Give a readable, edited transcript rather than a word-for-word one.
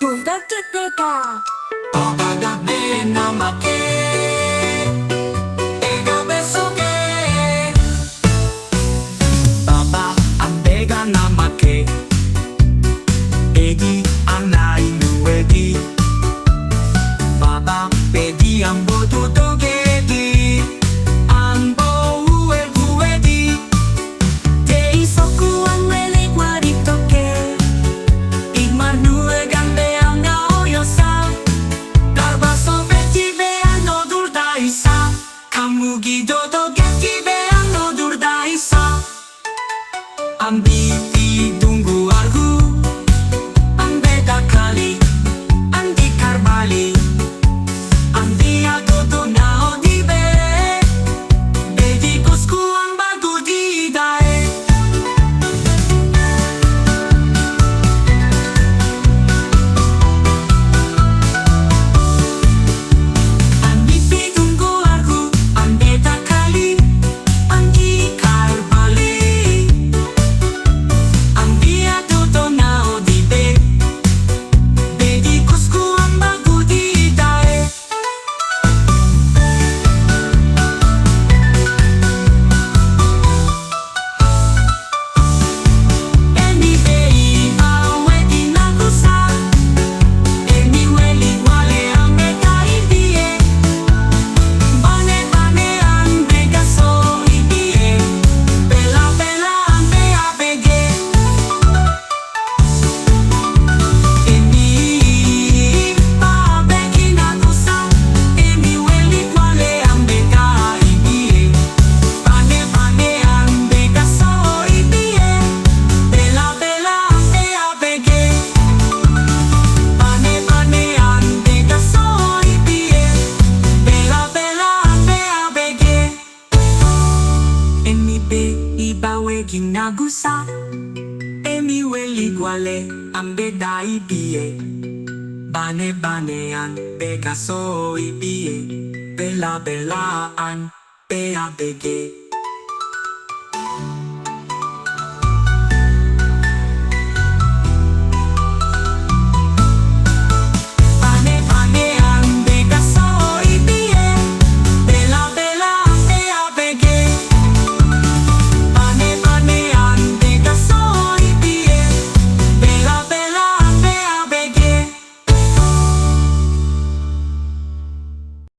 DULDAGGEDnega. Namake Ega besoke BABnega namake Egi anai nuegi Baba pedi ambo tutogedi Ambo uedi Dei soku anwele guaritoke. Igmar nuegan beanga oyosa Darbaso beti beano durdaisa Kamugi dodo geti beano durdaisa Ambiti dungu argu Ambeda kali Andi karbali Andi adodo nao dibe Bedi kosku ambagu didae Ambiti dungu argu Ambeda kali Andi karbali Andi adodo nao dibe Bedi kosku ambagu didae Emi bei wegi nagusa Emi weli wale ambeka ibie Bane ambeka so ibie Bela ambe abege Emi babeki nagusa Emi weli wale ambeka ibie Bane ambeka so ibie Bela ambe abege Bane ambeka so ibie Bela ambe abege Emi be iba wegi nagusa Emi weli gwale ambe da ibie Bane ambeka so ibie Bela ambe abege